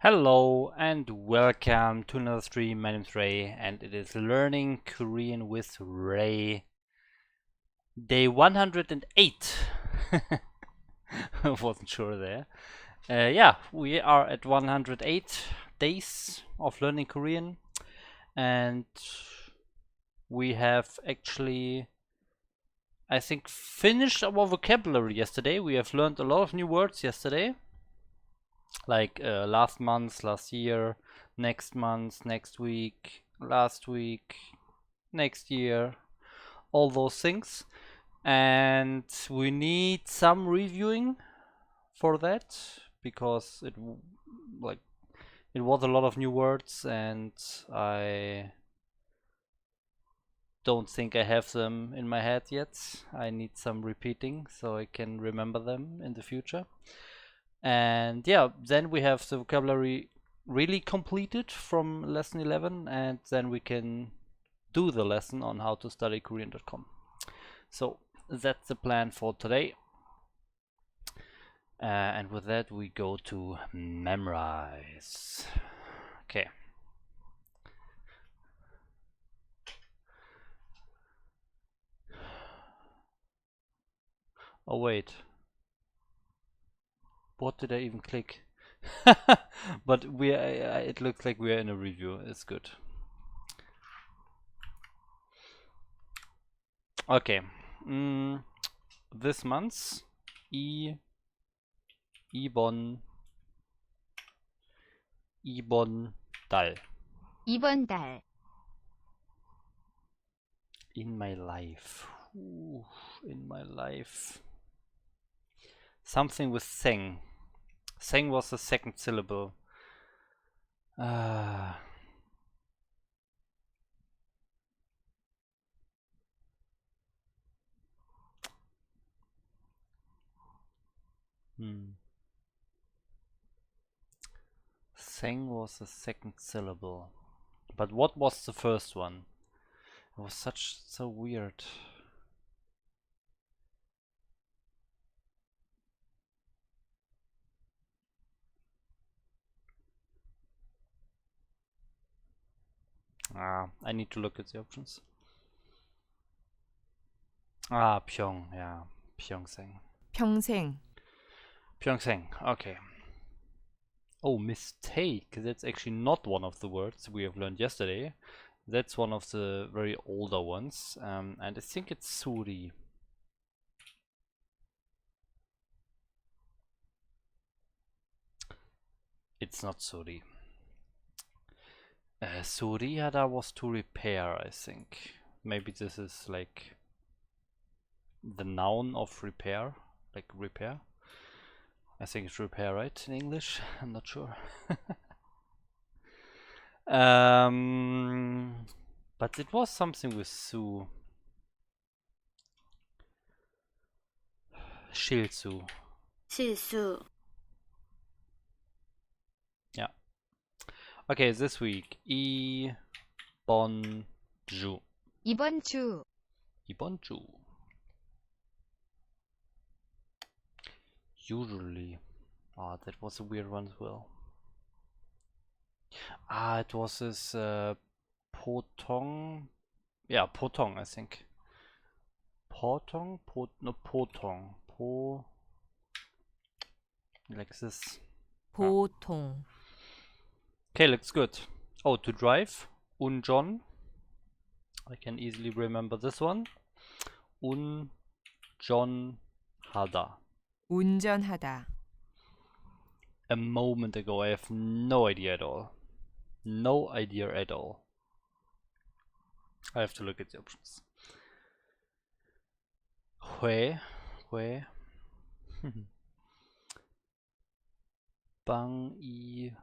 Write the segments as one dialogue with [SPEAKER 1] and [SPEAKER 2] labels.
[SPEAKER 1] Hello and welcome to another stream. My name's Ray and it is Learning Korean with Ray. Day 108. I wasn't sure there. Yeah, we are at 108 days of learning Korean and we have actually, I think, finished our vocabulary yesterday. We have learned a lot of new words yesterday. Like last month, last year, next month, next week, last week, next year, all those things. And we need some reviewing for that because it was a lot of new words and I don't think I have them in my head yet. I need some repeating so I can remember them in the future. And yeah, then we have the vocabulary really completed from lesson 11, and then we can do the lesson on how to study Korean.com. So that's the plan for today. And with that, we go to memorize. Okay. Oh, wait. What did I even click? But it looks like we are in a review. It's good. Okay. This month's 이번 달.
[SPEAKER 2] 이번 달.
[SPEAKER 1] In my life. Ooh, in my life. Something with seng. Seng was the second syllable. Seng was the second syllable. But what was the first one? It was so weird. I need to look at the options. Pyong, yeah. Pyeongseong.
[SPEAKER 2] 평생.
[SPEAKER 1] Pyeongseong, okay. Oh, mistake. That's actually not one of the words we have learned yesterday. That's one of the very older ones. And I think it's suri. It's not suri. Suriada was to repair, I think. Maybe this is like the noun of repair, like repair. I think it's repair, right, in English? I'm not sure. But it was something with Su. 실수.
[SPEAKER 2] 실수.
[SPEAKER 1] Yeah. Okay, this week. 이번 주.
[SPEAKER 2] 이번 주.
[SPEAKER 1] 이번 주. Usually. That was a weird one as well. It was this potong. Yeah, potong, I think. Potong? No, potong. Like this.
[SPEAKER 2] 보통.
[SPEAKER 1] Okay, looks good. Oh, to drive. 운전. I can easily remember this one. 운전하다.
[SPEAKER 2] 운전하다.
[SPEAKER 1] A moment ago, I have no idea at all. No idea at all. I have to look at the options. 회. 빵이상.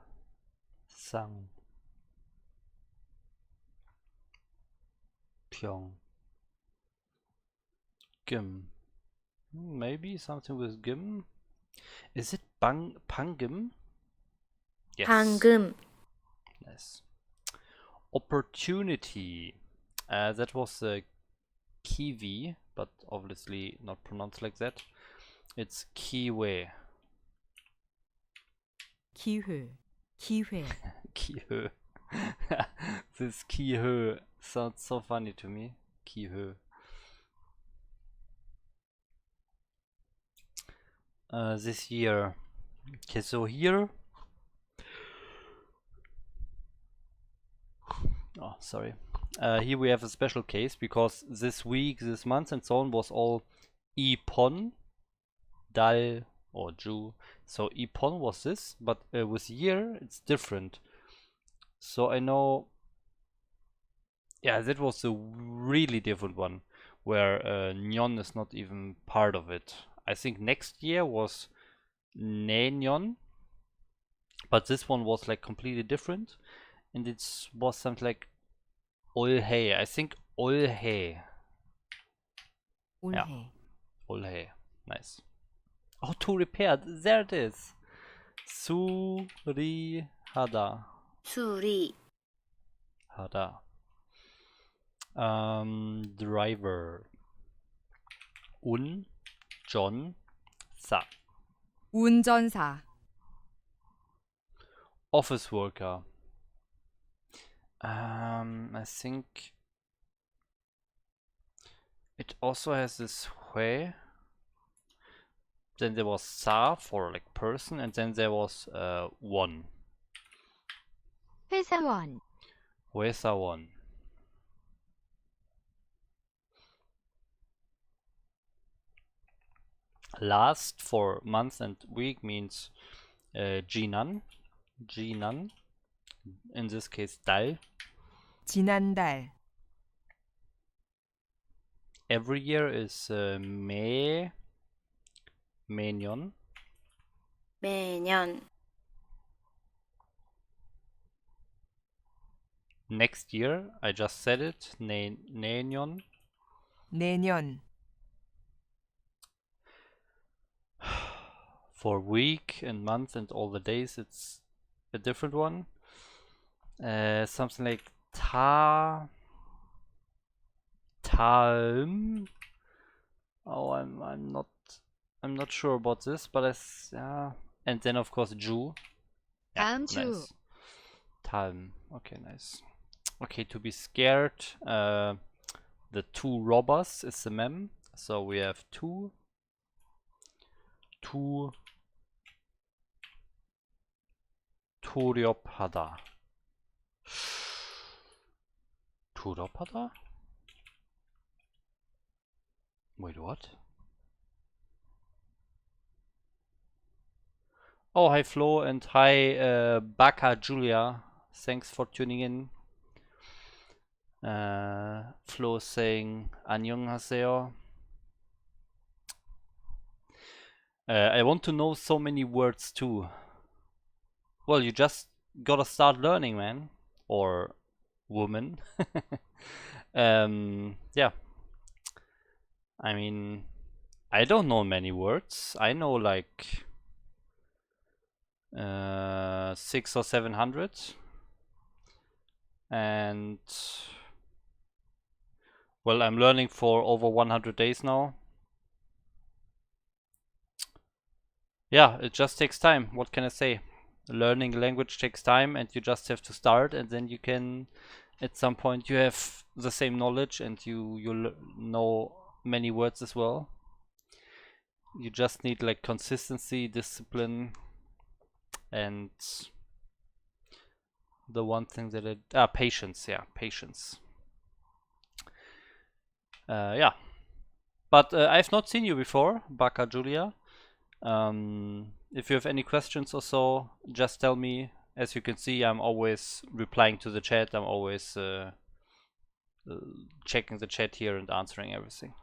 [SPEAKER 1] 평. Gim. Maybe something with gim. Is it pangim? Yes.
[SPEAKER 2] 방금.
[SPEAKER 1] Nice. Opportunity. That was a kiwi, but obviously not pronounced like that. It's kiwi.
[SPEAKER 2] 기회. 기회,
[SPEAKER 1] Kihö. This Kihö sounds so funny to me. Kihö. This year. Okay, so here. Oh, sorry. Here we have a special case because this week, this month, and so on was all Ipon, Dal, or Ju. So Ipon was this, but with year it's different. So I know, yeah, that was a really different one where Nyon is not even part of it. I think next year was Nenyon, but this one was like completely different, and it was something like Olhe. I think Olhe. Yeah,
[SPEAKER 2] 올해,
[SPEAKER 1] Olhe. Nice. Oh, to repair. There it is. Suri Hada.
[SPEAKER 2] 수리,
[SPEAKER 1] Hada. Driver. Un John Sa.
[SPEAKER 2] 운전사,
[SPEAKER 1] Office worker. I think it also has this Hue. Then there was Sa for like person, and then there was one.
[SPEAKER 2] 회사원,
[SPEAKER 1] Huesa one. Last for month and week means Jinan. Jinan. In this case, Dal.
[SPEAKER 2] 지난달,
[SPEAKER 1] Every year is 매년.
[SPEAKER 2] 매년,
[SPEAKER 1] Next year, I just said it. 내년.
[SPEAKER 2] 내년,
[SPEAKER 1] For week and month and all the days, it's a different one. Something like Taum. Oh, I'm not sure about this, but and then of course Ju. Yeah,
[SPEAKER 2] 다음 주,
[SPEAKER 1] nice. Taum. Okay, nice. Okay, to be scared. The two robbers is the mem. So we have two 투렵하다. 투렵하다? Wait, what? Oh, hi Flo, and hi Baka Julia. Thanks for tuning in. Flo is saying 안녕하세요. I want to know so many words too. Well, you just gotta start learning, man. Or woman. Yeah. I mean, I don't know many words. I know like 600 or 700. And well, I'm learning for over 100 days now. Yeah, it just takes time. What can I say? Learning language takes time, and you just have to start, and then you can, at some point, you have the same knowledge, and you know many words as well. You just need like consistency, discipline, and the one thing that patience. Yeah, patience. Yeah, but I've not seen you before, Baka Julia. If you have any questions or so, just tell me. As you can see, I'm always replying to the chat. I'm always checking the chat here and answering everything.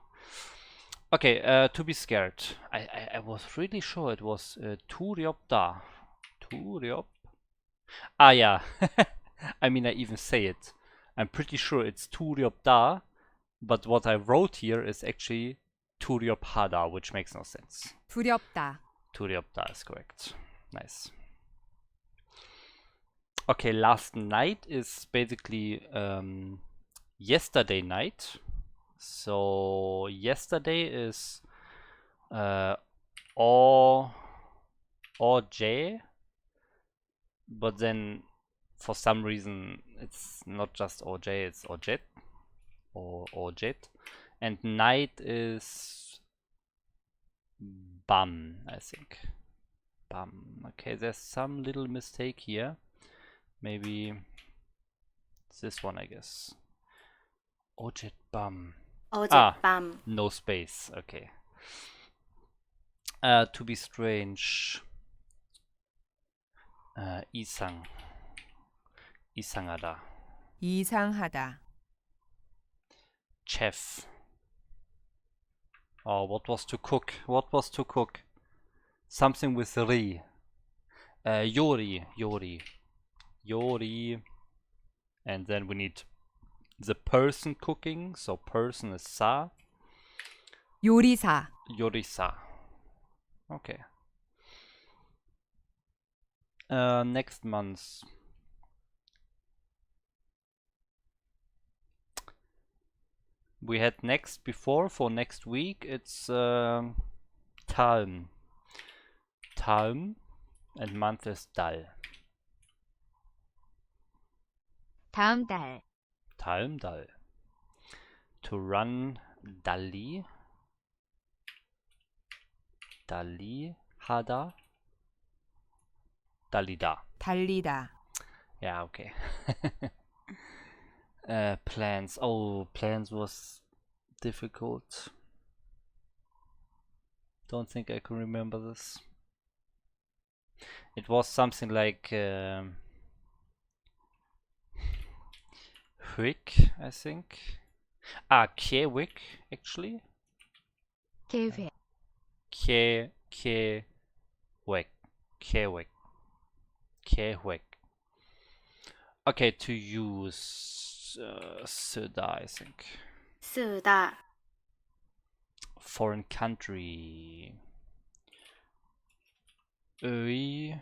[SPEAKER 1] Okay, to be scared. I was really sure it was Turyopta. Turyop. Ah, yeah. I mean, I even say it. I'm pretty sure it's Turyopta, but what I wrote here is actually Turyopha다, which makes no sense.
[SPEAKER 2] 두렵다,
[SPEAKER 1] Turyopta is correct. Nice. Okay, last night is basically yesterday night. So yesterday is OJ. but then for some reason it's not just OJ, it's Ojet or Ojet. And night is Bum, I think. Bum. Okay, there's some little mistake here. Maybe it's this one, I guess. Ojet Bum.
[SPEAKER 3] 어젯밤,
[SPEAKER 1] No space. Okay. To be strange. 이상. 이상하다.
[SPEAKER 2] 이상하다.
[SPEAKER 1] Chef. Oh, what was to cook? What was to cook? Something with ri. Yori. And then we need the person cooking. So person is sa.
[SPEAKER 2] 요리사.
[SPEAKER 1] Yorisa. Okay. Next month. We had next before for next week. It's Talm. Talm. And month is Dal.
[SPEAKER 4] 다음 달,
[SPEAKER 1] Talm Dal. To run Dali. Dali Hada. Dalida.
[SPEAKER 2] 달리다.
[SPEAKER 1] Yeah, okay. Plans. Oh, plans was difficult. Don't think I can remember this. It was something like Hwick, I think. Kiewick, actually.
[SPEAKER 4] 계획,
[SPEAKER 1] Kiewek. Okay, to use Suda, I think.
[SPEAKER 3] 쓰다,
[SPEAKER 1] Foreign country. 의.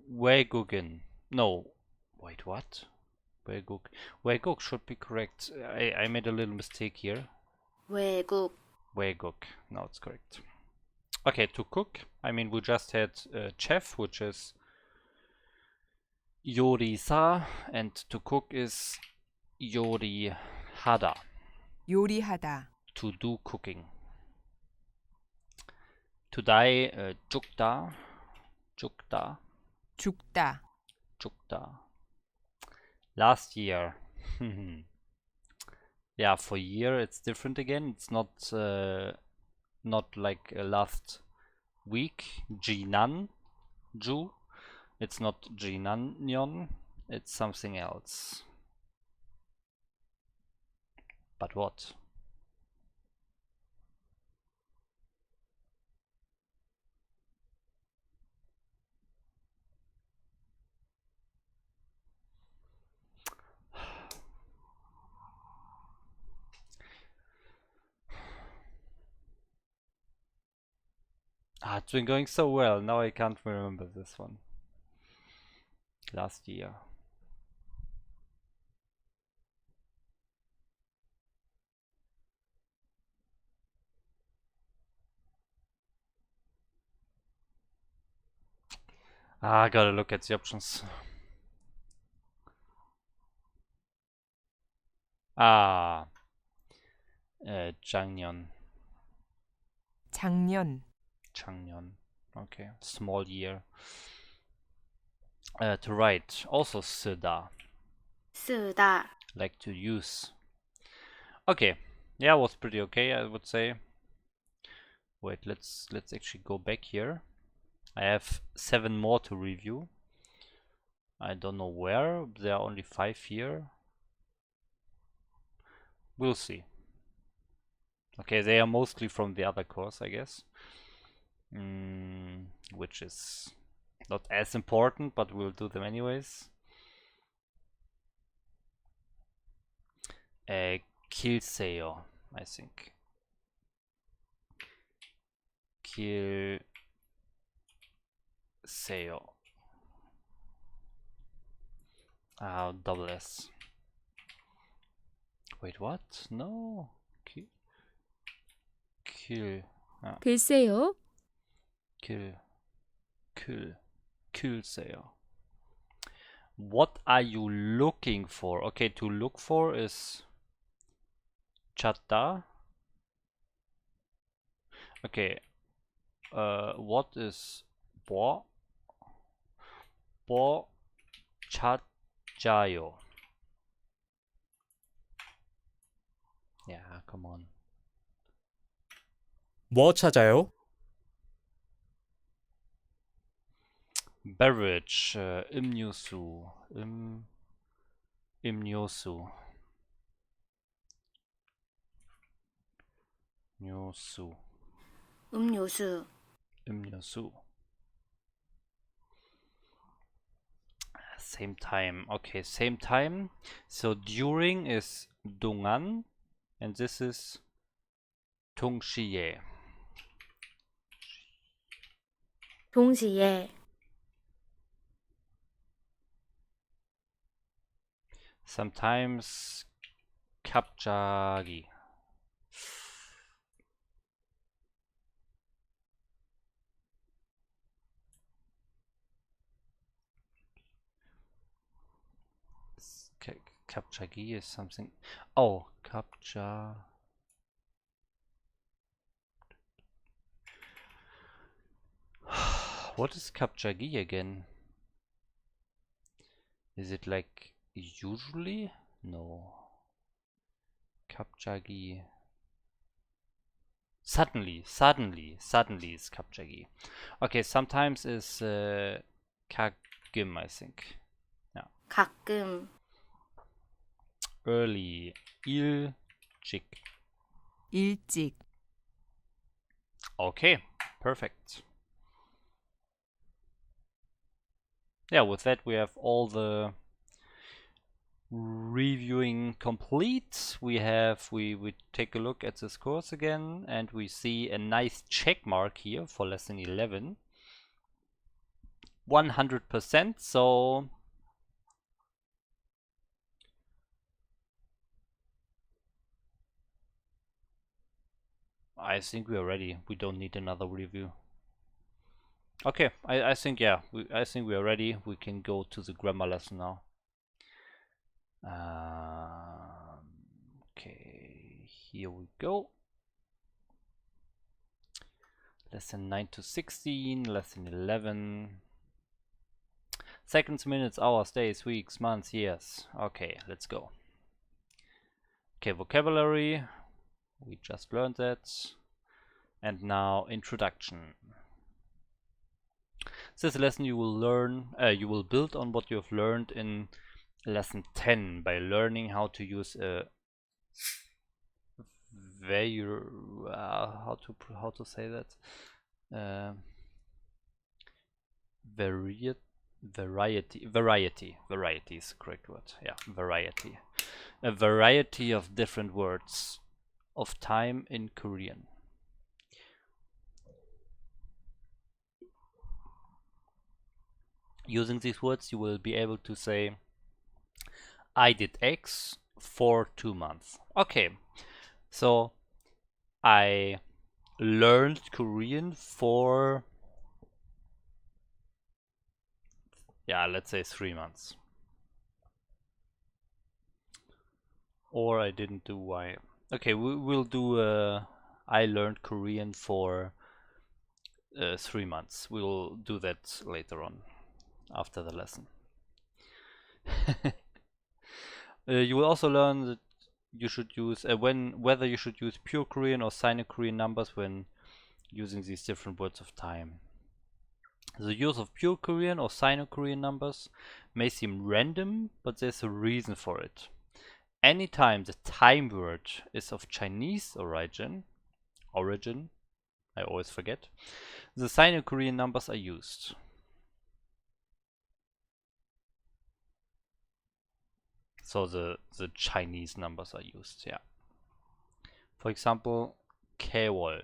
[SPEAKER 1] 외국인. No. Wait, what? 외국 should be correct. I made a little mistake here.
[SPEAKER 3] 외국,
[SPEAKER 1] 외국. No, it's correct. Okay, to cook. I mean, we just had chef, which is 요리사, and to cook is 요리하다.
[SPEAKER 2] 요리하다.
[SPEAKER 1] To do cooking. To die, 죽다.
[SPEAKER 2] 죽다.
[SPEAKER 1] Last year. Yeah, for year it's different again. It's not like last week. Jinan, Ju. It's not Jinanyon. It's something else. But what? It's been going so well. Now I can't remember this one. Last year. I gotta look at the options. 작년.
[SPEAKER 2] 작년.
[SPEAKER 1] Okay, small year. To write, also 쓰다.
[SPEAKER 3] 쓰다,
[SPEAKER 1] Like to use. Okay, yeah, was pretty okay, I would say. Wait, let's actually go back here. I have 7 more to review. I don't know where. There are only 5 here. We'll see. Okay, they are mostly from the other course, I guess. Which is not as important, but we'll do them anyways. Kilseo, I think. Kilseo. Double S. Wait, what? No. Kill.
[SPEAKER 2] 글쎄요.
[SPEAKER 1] 글쎄요. What are you looking for? Okay, to look for is 찾다. Okay, what is 뭐 찾아요? Yeah, come on.
[SPEAKER 5] 뭐 찾아요?
[SPEAKER 1] Beverage, 음료수, 음료수, 음료수,
[SPEAKER 3] 음료수.
[SPEAKER 1] 음료수. Same time. Okay, same time. So during is 동안, and this is 동시에.
[SPEAKER 3] 동시에.
[SPEAKER 1] Sometimes 갑자기. 갑자기 is something. Oh, What is 갑자기 again? Is it like usually? No. 갑자기. Suddenly is 갑자기. Okay, sometimes is 가끔, I think. Yeah.
[SPEAKER 3] 가끔.
[SPEAKER 1] Early, 일찍.
[SPEAKER 2] 일찍.
[SPEAKER 1] Okay, perfect. Yeah, with that we have all the reviewing complete. We take a look at this course again, and we see a nice check mark here for lesson 11. 100%, so I think we are ready. We don't need another review. Okay, I think, yeah, I think we are ready. We can go to the grammar lesson now. Okay, here we go. Lesson 9 to 16, lesson 11. Seconds, minutes, hours, days, weeks, months, years. Okay, let's go. Okay, vocabulary. We just learned that. And now introduction. This lesson you will learn, you will build on what you have learned in lesson 10 by learning how to use a how to say that, variety is the correct word. Yeah, variety, a variety of different words of time in Korean. Using these words you will be able to say I did X for 2 months. Okay, so I learned Korean for, yeah, let's say 3 months. Or I didn't do Y. Okay, we'll do I learned Korean for 3 months. We'll do that later on after the lesson. You will also learn that you should use whether you should use pure Korean or Sino-Korean numbers when using these different words of time. The use of pure Korean or Sino-Korean numbers may seem random, but there's a reason for it. Anytime the time word is of Chinese origin, I always forget, the Sino-Korean numbers are used. So the Chinese numbers are used, yeah. For example, 개월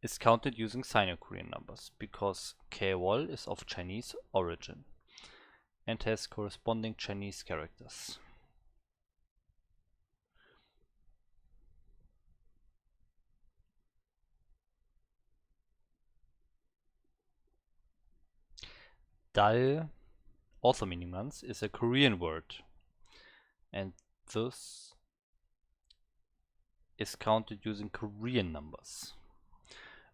[SPEAKER 1] is counted using Sino-Korean numbers because 개월 is of Chinese origin and has corresponding Chinese characters. Dal, also meaning months, is a Korean word, and thus is counted using Korean numbers.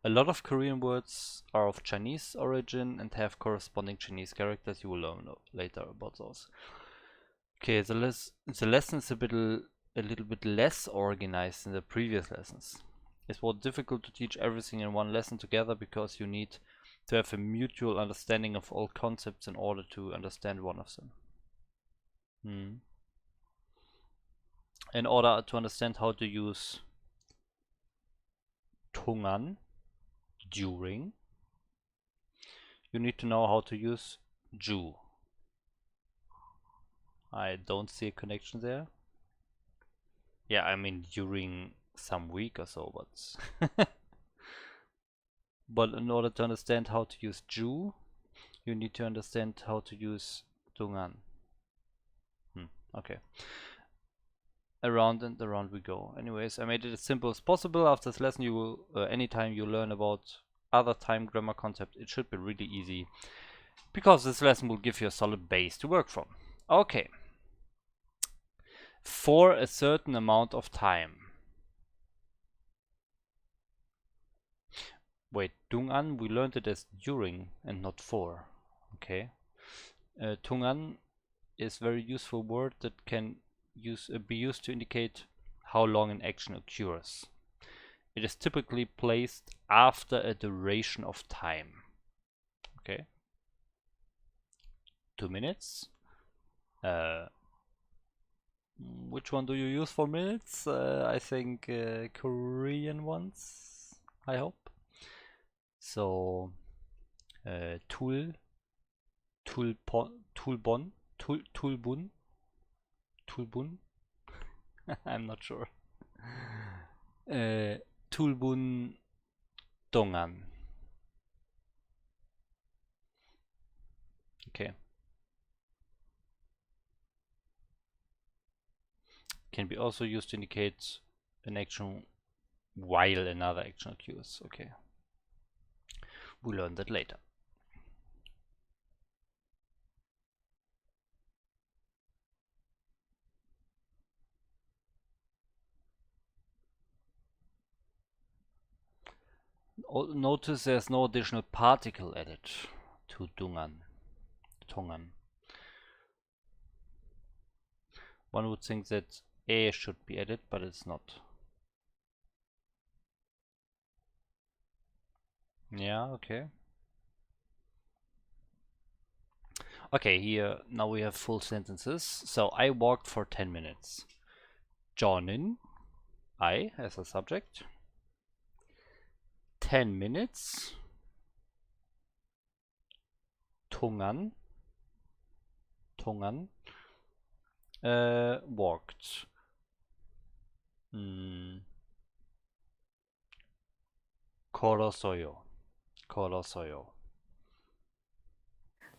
[SPEAKER 1] A lot of Korean words are of Chinese origin and have corresponding Chinese characters. You will learn later about those. Okay, the lesson is a little bit less organized than the previous lessons. It's more difficult to teach everything in one lesson together because you need to have a mutual understanding of all concepts in order to understand one of them. In order to understand how to use 동안, during, you need to know how to use 주. I don't see a connection there. Yeah, I mean during some week or so, but but in order to understand how to use 주, you need to understand how to use 동안. Okay. Around and around we go. Anyways, I made it as simple as possible. After this lesson, you will, anytime you learn about other time grammar concepts, it should be really easy, because this lesson will give you a solid base to work from. Okay. For a certain amount of time. Wait, 동안, we learned it as during and not for. Okay. 동안 is a very useful word that can be used to indicate how long an action occurs. It is typically placed after a duration of time. Okay. 2 minutes. Which one do you use for minutes? I think Korean ones, I hope. So tulbun, I'm not sure. tulbun 동안. Okay. Can be also used to indicate an action while another action occurs. Okay. We'll learn that later. Notice there's no additional particle added to 동안. One would think that a should be added, but it's not. Yeah, okay. Okay, here now we have full sentences. So I walked for 10 minutes. 저는, I as a subject. 10 minutes. 동안 walked. 걸었어요.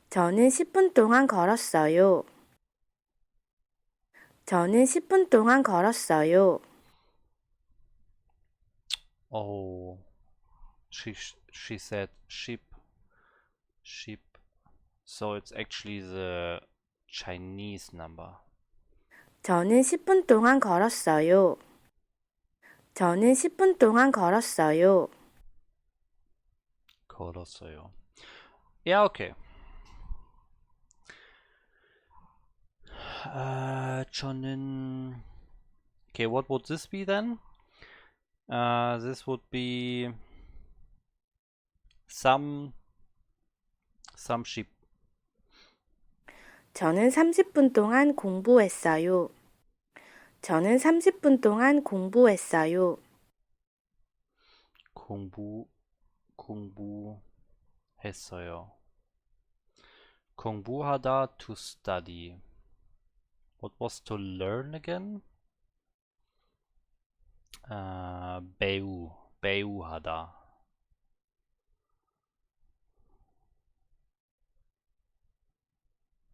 [SPEAKER 3] 저는 10분 동안 걸었어요. 저는 10분 동안 걸었어요.
[SPEAKER 1] Oh, she said sheep. So it's actually the Chinese number.
[SPEAKER 3] 저는 10분 동안 걸었어요. 저는 10분 동안 걸었어요.
[SPEAKER 1] Yeah, okay. 저는. Okay, what would this be then? This would be some sheep.
[SPEAKER 3] 저는 30분 동안 공부했어요. 저는 30분 동안 공부했어요.
[SPEAKER 1] 공부했어요. 공부하다, to study. What was to learn again? 배우하다.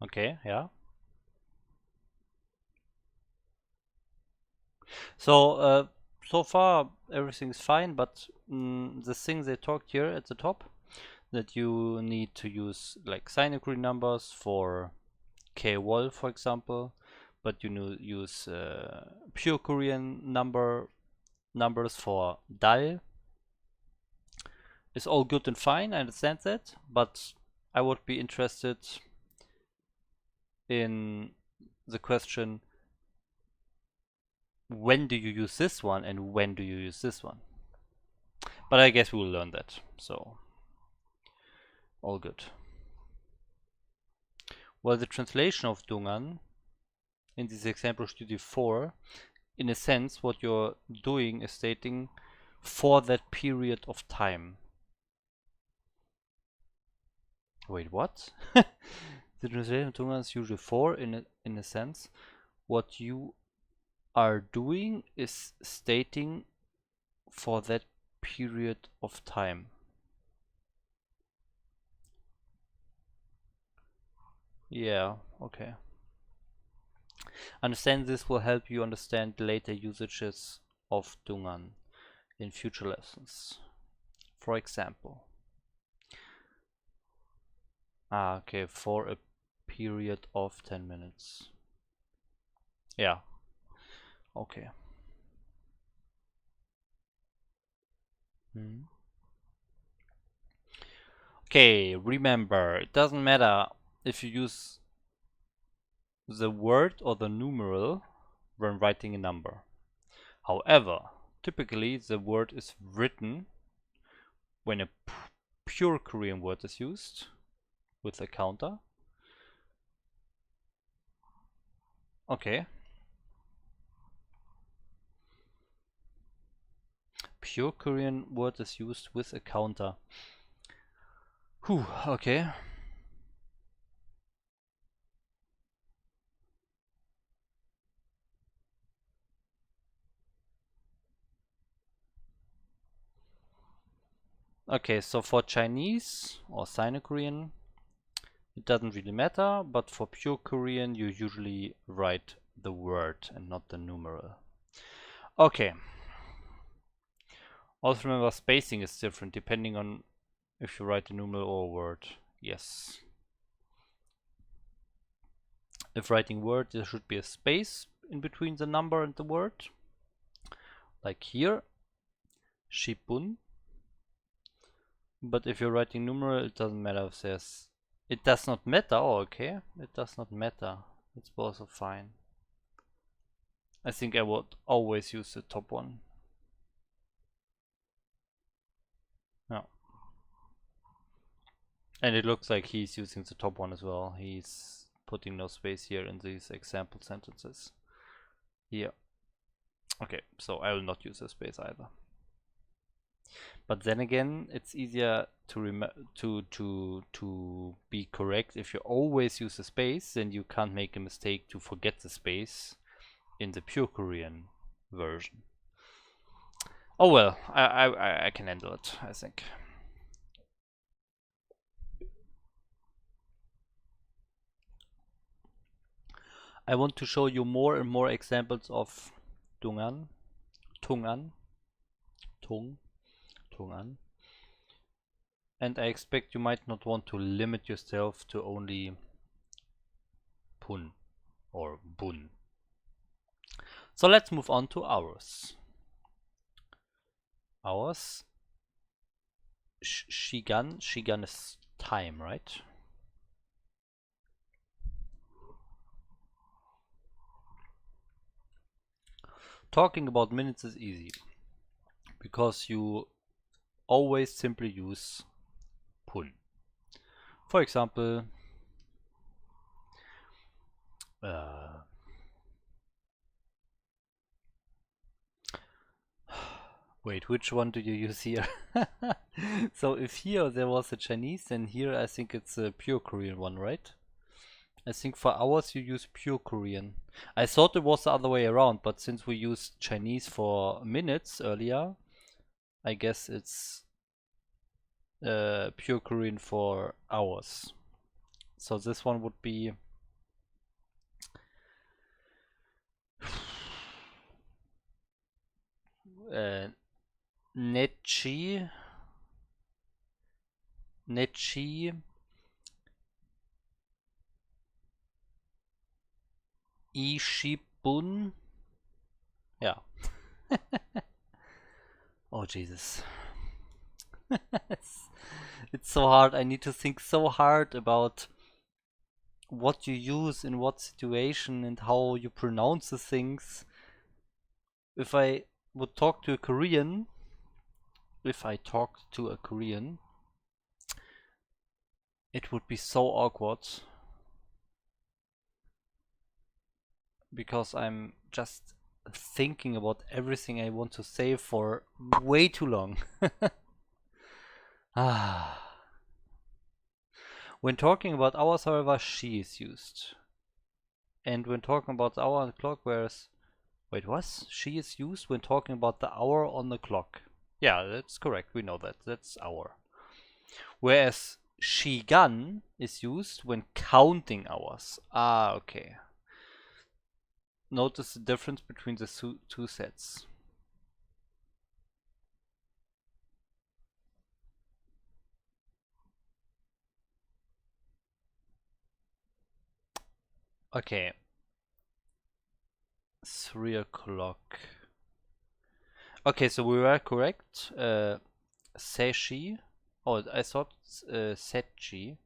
[SPEAKER 1] Okay, yeah. So, so far everything's fine, but the thing they talked here at the top, that you need to use like Sinagri numbers for K-wall, for example, but you use pure Korean numbers for dal. It's all good and fine, I understand that, but I would be interested in the question, when do you use this one and when do you use this one? But I guess we will learn that, so all good. Well, the translation of Dungan in this example studio 4, in a sense, what you're doing is stating for that period of time. Wait, what? The translation of Dungan is usually 4 in a sense. What you are doing is stating for that period of time. Yeah, okay. Understand this will help you understand later usages of Dungan in future lessons. For example, okay, for a period of 10 minutes. Yeah, okay. Okay, remember, it doesn't matter if you use the word or the numeral when writing a number. However, typically the word is written when a pure Korean word is used with a counter. Okay. Pure Korean word is used with a counter. Whew, okay. Okay, so for Chinese or Sino-Korean, it doesn't really matter, but for pure Korean, you usually write the word and not the numeral. Okay. Also remember, spacing is different depending on if you write a numeral or a word. Yes. If writing word, there should be a space in between the number and the word. Like here, Shipun. But if you're writing numeral, it doesn't matter if there's... It does not matter. Oh, okay. It does not matter. It's also fine. I think I would always use the top one. No. And it looks like he's using the top one as well. He's putting no space here in these example sentences. Here. Okay, so I will not use a space either. But then again, it's easier to be correct. If you always use a space, then you can't make a mistake to forget the space in the pure Korean version. Oh well, I can handle it, I think. I want to show you more and more examples of Tungan, Tungan, Tungan. And I expect you might not want to limit yourself to only Pun or Bun. So let's move on to hours. Hours. Shigan. Shigan is time, right? Talking about minutes is easy because you always simply use Pun. For example, wait, which one do you use here? So if here there was a Chinese, then here I think it's a pure Korean one, right? I think for hours you use pure Korean. I thought it was the other way around, but since we used Chinese for minutes earlier, I guess it's pure Korean for hours. So this one would be Nechi Nechi Ishibun. Yeah. Oh Jesus. It's so hard. I need to think so hard about what you use in what situation and how you pronounce the things. If I would talk to a Korean, if I talked to a Korean, it would be so awkward because I'm just thinking about everything I want to say for way too long. When talking about hours, however, she is used. And when talking about the hour on the clock, whereas... Wait, what? She is used when talking about the hour on the clock. Yeah, that's correct. We know that. That's hour. Whereas shigan is used when counting hours. Ah, okay. Notice the difference between the two sets. Okay. 3 o'clock. Okay, so we were correct. Seshi. Oh, I thought Sechi,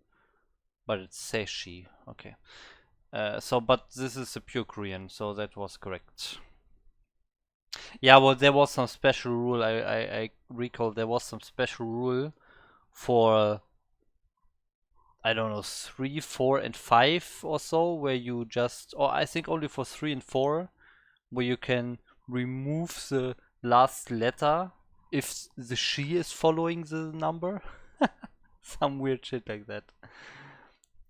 [SPEAKER 1] but it's Seshi. Okay. But this is a pure Korean, so that was correct. Yeah, well, there was some special rule. I recall there was some special rule for, I don't know, 3, 4, and 5 or so, where you just, or I think only for 3 and 4, where you can remove the last letter if the she is following the number. Some weird shit like that.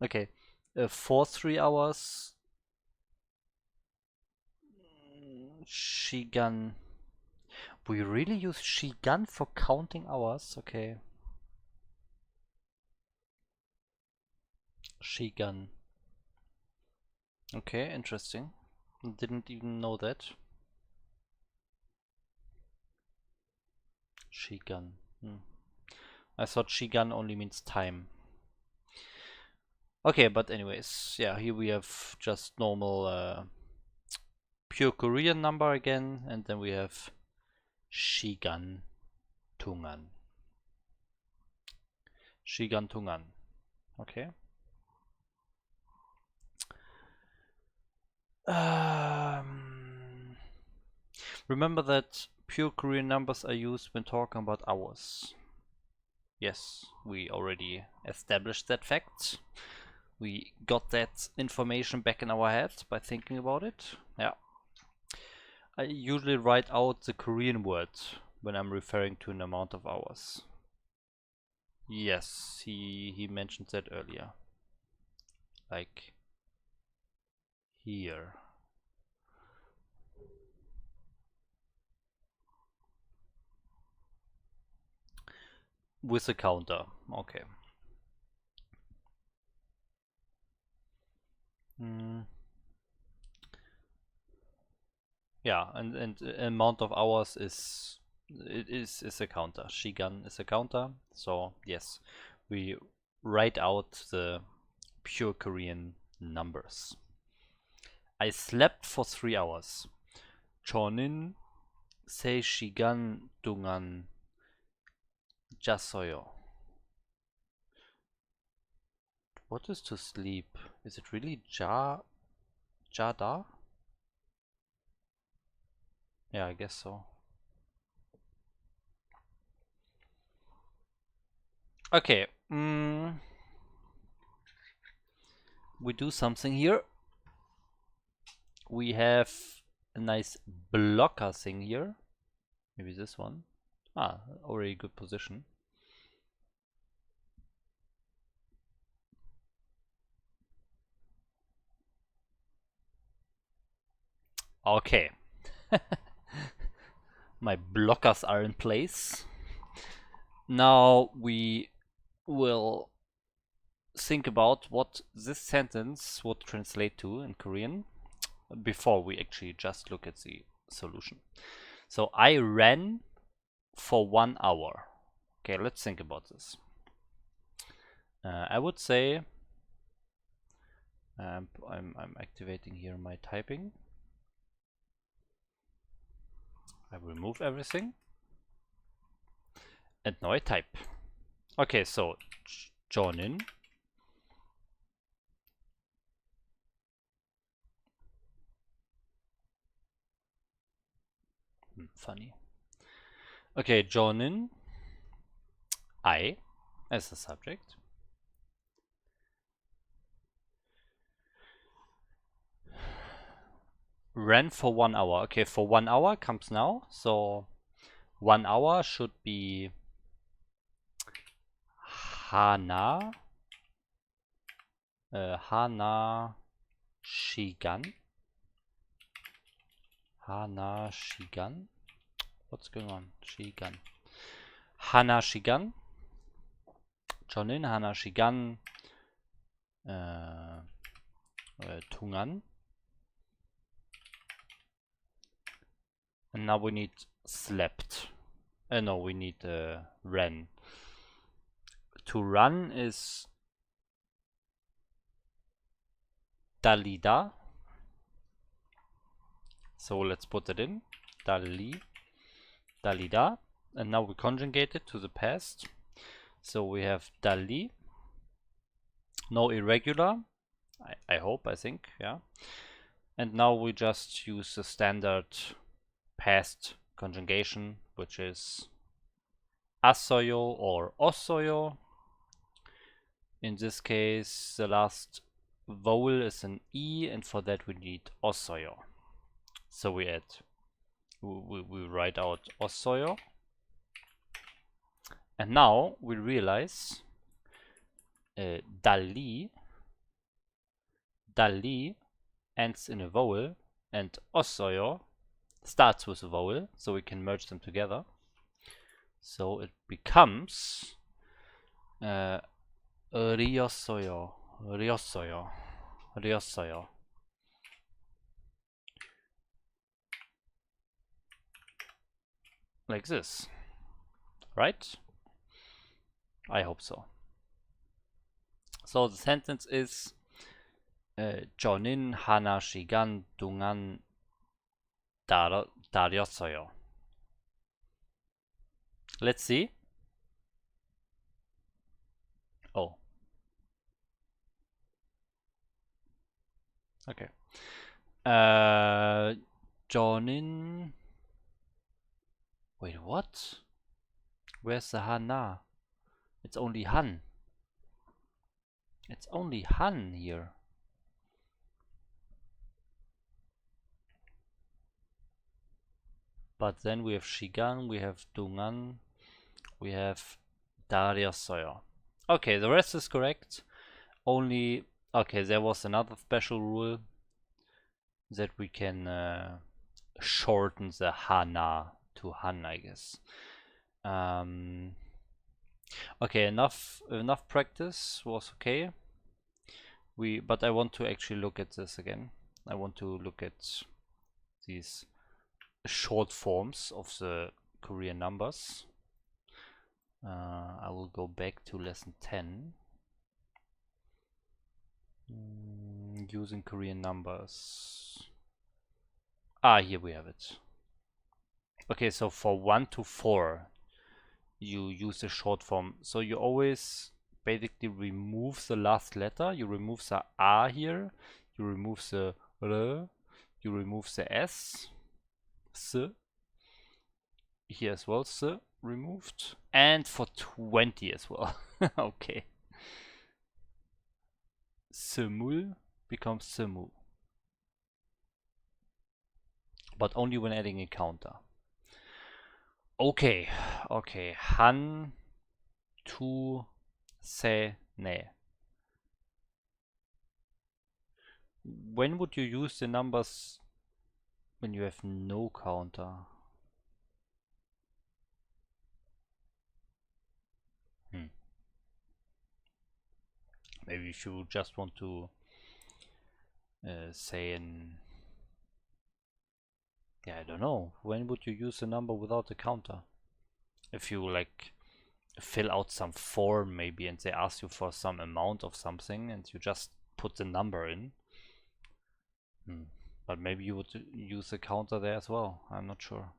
[SPEAKER 1] Okay, for 3 hours, Shigan. We really use Shigan for counting hours? Okay. Shigan. Okay, interesting. Didn't even know that. Shigan. I thought Shigan only means time. Okay, but anyways, yeah, here we have just normal pure Korean number again, and then we have Shigan Tungan. Shigan Tungan. Okay. Remember that pure Korean numbers are used when talking about hours. Yes, we already established that fact. We got that information back in our head by thinking about it. Yeah. I usually write out the Korean word when I'm referring to an amount of hours. Yes, he mentioned that earlier. Like here. With a counter. Okay. Yeah, and amount of hours is a counter. Shigan is a counter. So yes, we write out the pure Korean numbers. I slept for 3 hours. 저는 3시간 동안 잤어요. What is to sleep? Is it really jada? Yeah, I guess so. Okay. We do something here. We have a nice blocker thing here. Maybe this one. Ah, already good position. Okay. My blockers are in place. Now we will think about what this sentence would translate to in Korean before we actually just look at the solution. So I ran for 1 hour. Okay, let's think about this. I would say I'm activating here my typing. I remove everything. And now I type. Okay, so Jonin. Funny. Okay, Jonin. I as the subject. Ran for 1 hour. Okay, for 1 hour comes now. So 1 hour should be Hana. Hana Shigan. Hana Shigan. What's going on? Shigan. Hana Shigan. Jonin Hana Shigan. Tungan. And now we need slept. No, we need ran. To run is Dalida. So let's put it in. Dalida. And now we conjugate it to the past. So we have Dali. No irregular. I hope, I think, yeah. And now we just use the standard past conjugation, which is asoyo or osoyo. In this case, the last vowel is an E, and for that we need osoyo. So we add, we write out osoyo. And now we realize Dali ends in a vowel, and osoyo starts with a vowel, so we can merge them together. So it becomes ryosoyo. Like this, right? I hope so. So the sentence is Jonin hana shigan dungan daryosoyo. Let's see. Oh. Okay. Jonin. Wait, what? Where's the hana? It's only han. It's only han here. But then we have shigan, we have dungan, we have daryosoyo. Okay, the rest is correct. Only, okay, there was another special rule that we can shorten the hana to han, I guess. Okay, enough practice was okay. But I want to actually look at this again. I want to look at these short forms of the Korean numbers. I will go back to lesson 10. Using Korean numbers. Here we have it. Okay, so for 1 to 4, you use a short form. So you always basically remove the last letter. You remove the A here. You remove the R. You remove the S. Here as well, S removed. And for 20 as well. Okay. Semul becomes semu. But only when adding a counter. Okay, okay. Han tu se ne. When would you use the numbers when you have no counter? Maybe if you just want to say yeah, I don't know. When would you use a number without a counter? If you like fill out some form maybe, and they ask you for some amount of something, and you just put the number in. But maybe you would use a counter there as well. I'm not sure.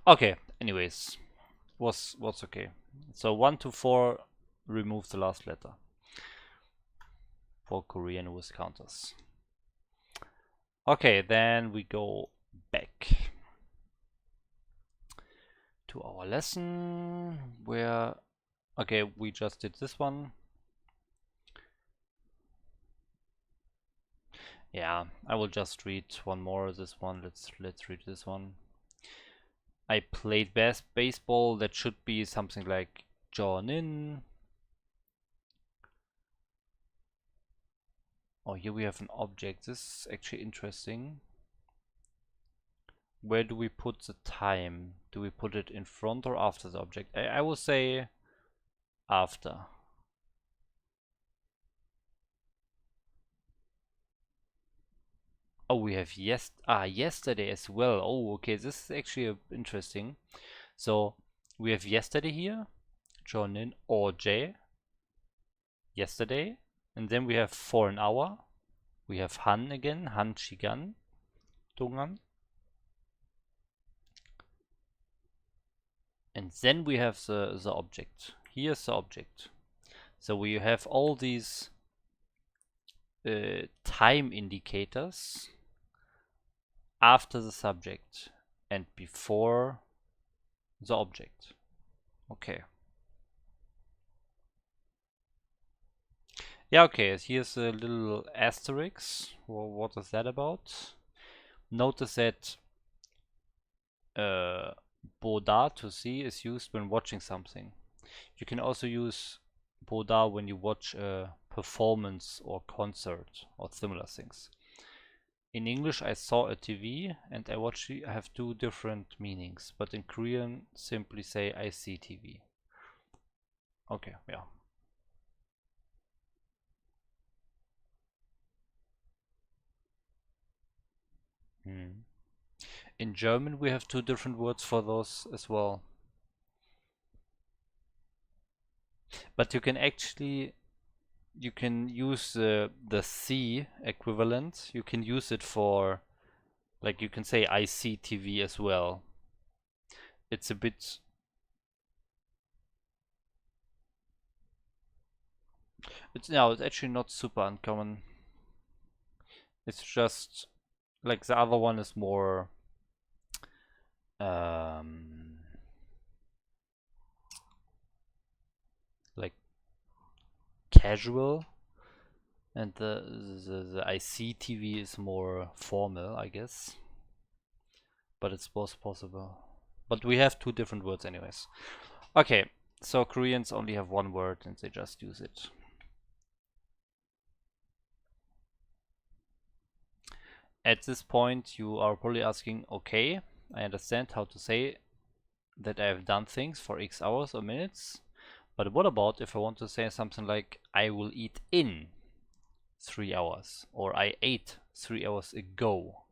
[SPEAKER 1] Okay, anyways, was okay. So 1 to 4, remove the last letter for Korean with counters. Okay, then we go back to our lesson where, okay, we just did this one. Yeah, I will just read one more. This one, let's read this one. I played baseball. That should be something like 저는. Oh, here we have an object. This is actually interesting. Where do we put the time? Do we put it in front or after the object? I will say after. Oh, we have yesterday as well. Oh, okay, this is actually interesting. So we have yesterday here, 저는 어제, yesterday, and then we have for an hour. We have 한 again, 한 시간 동안. And then we have the object. Here's the object. So we have all these time indicators after the subject and before the object. Okay. Yeah, okay, here's a little asterisk. Well, what is that about? Notice that 보다, to see, is used when watching something. You can also use 보다 when you watch a performance or concert or similar things. In English, I saw a TV and I watched it. I have two different meanings, but in Korean, simply say I see TV. Okay, yeah. In German, we have two different words for those as well. But you can actually, you can use the C equivalent. You can use it for, like, you can say I see TV as well. It's a bit, it's actually not super uncommon. It's just like the other one is more like casual, and the ICTV is more formal, I guess. But it's both possible. But we have two different words anyways. Okay, so Koreans only have one word and they just use it. At this point, you are probably asking, okay, I understand how to say that I have done things for X hours or minutes, but what about if I want to say something like, I will eat in 3 hours, or I ate 3 hours ago?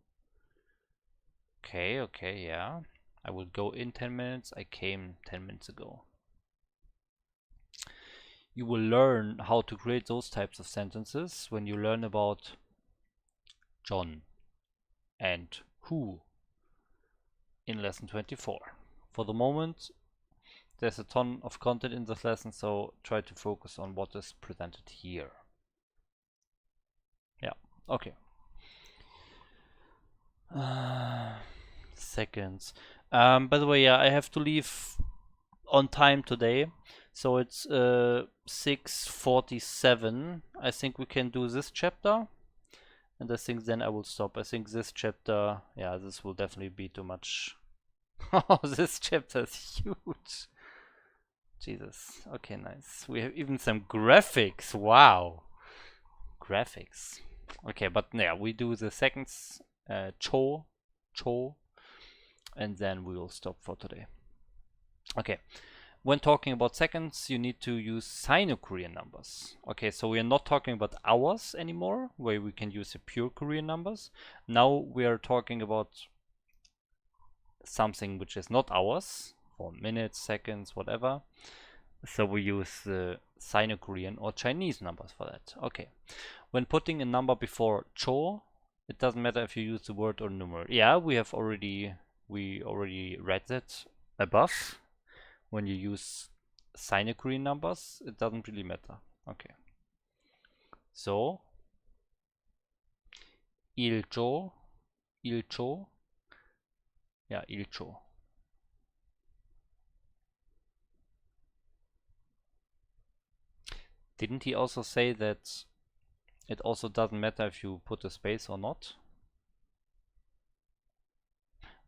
[SPEAKER 1] Okay, yeah. I will go in 10 minutes, I came 10 minutes ago. You will learn how to create those types of sentences when you learn about John and who in lesson 24. For the moment, there's a ton of content in this lesson, so try to focus on what is presented here. Yeah, okay. Seconds. By the way, yeah, I have to leave on time today, so it's 6:47. I think we can do this chapter, and I think then I will stop. I think this chapter, yeah, this will definitely be too much. Oh, this chapter is huge. Jesus. Okay, nice. We have even some graphics. Wow. Graphics. Okay, but yeah, we do the seconds, cho, and then we will stop for today. Okay. When talking about seconds, you need to use Sino-Korean numbers. Okay, so we are not talking about hours anymore, where we can use the pure Korean numbers. Now we are talking about something which is not ours, for minutes, seconds, whatever. So we use the Sino-Korean or Chinese numbers for that. Okay. When putting a number before cho, it doesn't matter if you use the word or numeral. Yeah, we already read that above. When you use Sino-Korean numbers, it doesn't really matter. Okay. So ilcho, ilcho. Yeah, ilcho. Didn't he also say that it also doesn't matter if you put a space or not?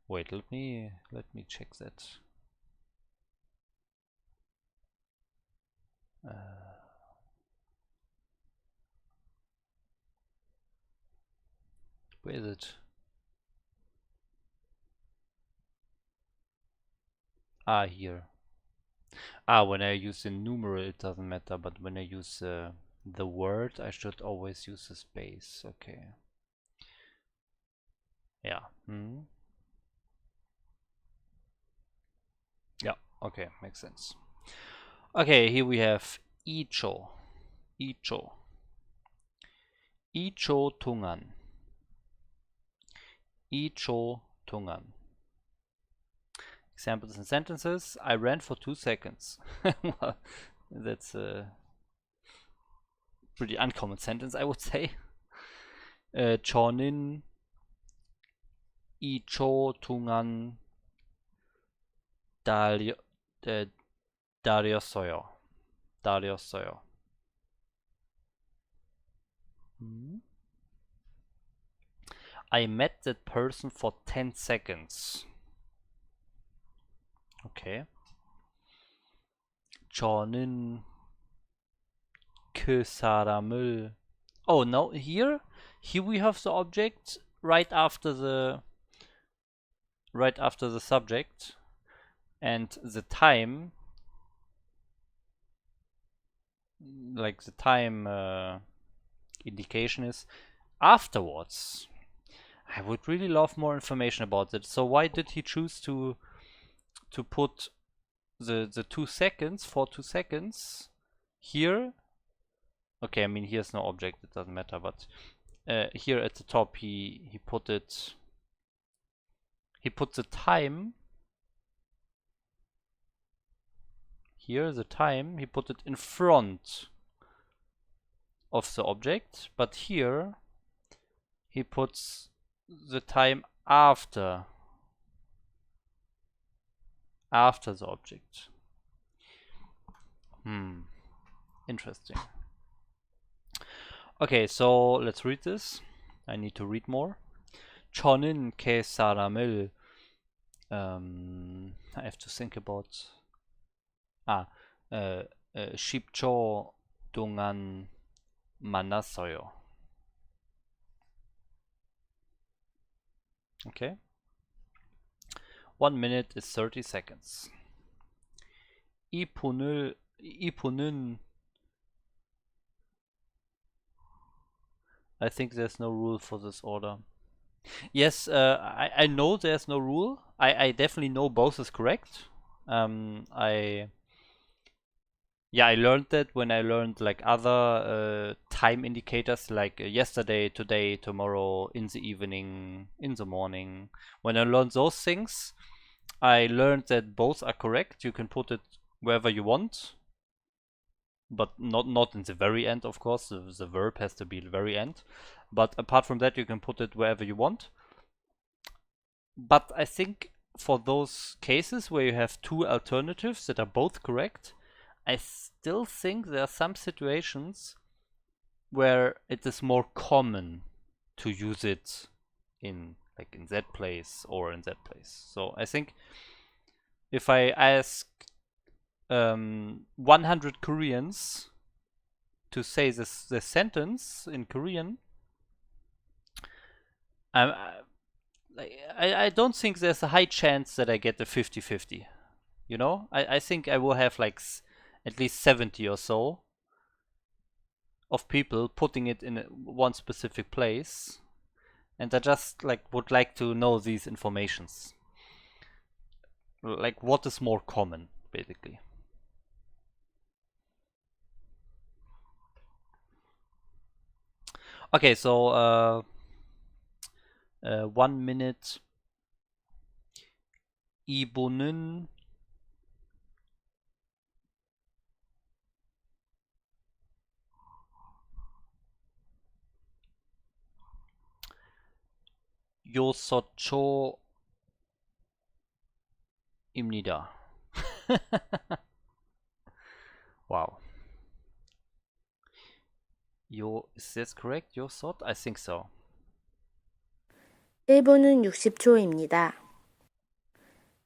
[SPEAKER 1] Wait, let me check that. Where is it? Ah, here. Ah, when I use the numeral, it doesn't matter, but when I use the word, I should always use a space. Okay. Yeah. Yeah. Okay, makes sense. Okay, here we have icho, icho, icho tungan, icho tungan. Examples and sentences. I ran for 2 seconds. Well, that's a pretty uncommon sentence, I would say. 저는 2초 동안 달렸어요. I met that person for 10 seconds. Okay. 저는 그 사람을. Oh no, here we have the object right after the subject, and the time, like the time indication is afterwards. I would really love more information about it. So why did he choose to put the 2 seconds for 2 seconds here? Okay, I mean here's no object, it doesn't matter, but here at the top he put it. He put the time here, the time, he put it in front of the object, but here he puts the time after the object. Interesting. Okay, so let's read this. I need to read more. 저는 그 사람을 I have to think about 10초 동안 만났어요. Okay. 1 minute is 30 seconds. 이분은 I think there's no rule for this order. Yes, I know there's no rule. I definitely know both is correct. I learned that when I learned like other time indicators, like yesterday, today, tomorrow, in the evening, in the morning. When I learned those things, I learned that both are correct. You can put it wherever you want, but not in the very end, of course. The verb has to be the very end. But apart from that, you can put it wherever you want. But I think for those cases where you have 2 alternatives that are both correct, I still think there are some situations where it is more common to use it in that place or in that place. So I think if I ask 100 Koreans to say this sentence in Korean, I don't think there's a high chance that I get a 50-50. You know, I think I will have like at least 70 or so of people putting it in one specific place, and I just would like to know these informations. Like, what is more common, basically. Okay, so 1 minute. 이분은 요서초입니다. Wow. Is this correct? 요서? I think so.
[SPEAKER 3] 1분은 60초입니다.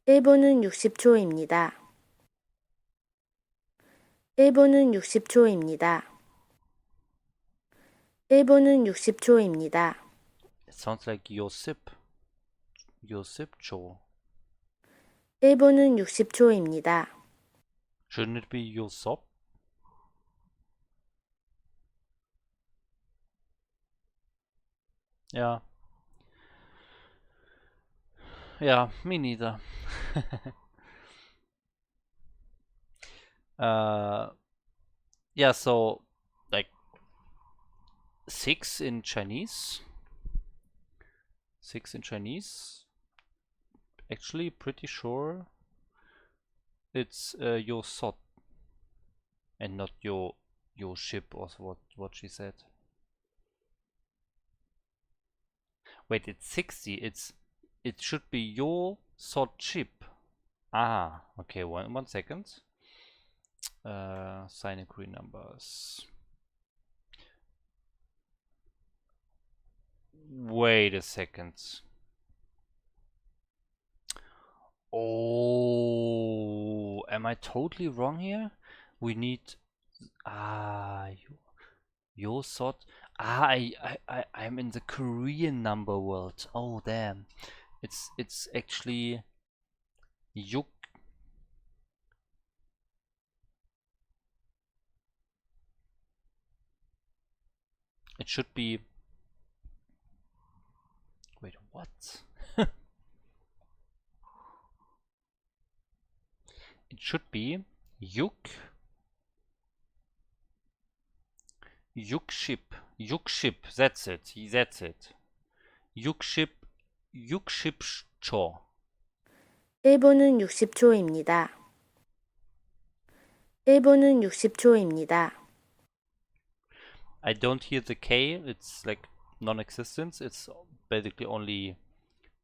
[SPEAKER 3] 1분은 60초입니다. 1분은 60초입니다. 1분은 60초입니다.
[SPEAKER 1] It sounds like 요습초.
[SPEAKER 3] 1분은 60초입니다.
[SPEAKER 1] Shouldn't it be 요섭? Yeah. Yeah, me neither. Yeah, so like 6 in Chinese. 6 in Chinese. Actually, pretty sure it's your sot and not your ship, or what she said. Wait, it's 60. It should be your sot ship. Ah, okay. One second. Sign agree numbers. Wait a second. Oh, am I totally wrong here? We need your sort. I'm in the Korean number world. Oh damn. It's actually yuk. It should be. Wait, what? It should be yuk. Yuk ship. That's it. Yuk ship 초.
[SPEAKER 3] 1분은 60초입니다. 1분은 60초입니다.
[SPEAKER 1] I don't hear the K. It's like non-existent. It's basically only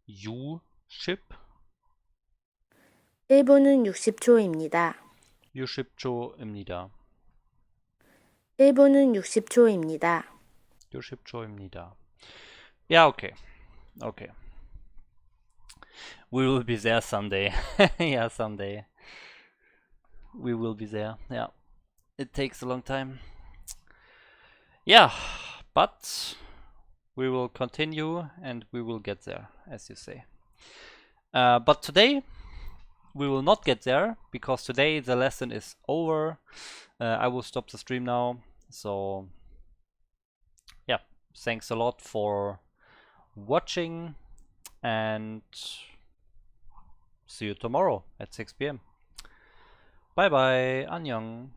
[SPEAKER 1] you ship.
[SPEAKER 3] 1분은 60초입니다.
[SPEAKER 1] 60초입니다.
[SPEAKER 3] 1분은 60초입니다.
[SPEAKER 1] 60초입니다. Yeah, okay. Okay. We will be there someday. Yeah, someday. We will be there. Yeah. It takes a long time. Yeah, but we will continue and we will get there, as you say. But today we will not get there because today the lesson is over. I will stop the stream now. So yeah, thanks a lot for watching and see you tomorrow at 6 p.m. Bye bye, 안녕.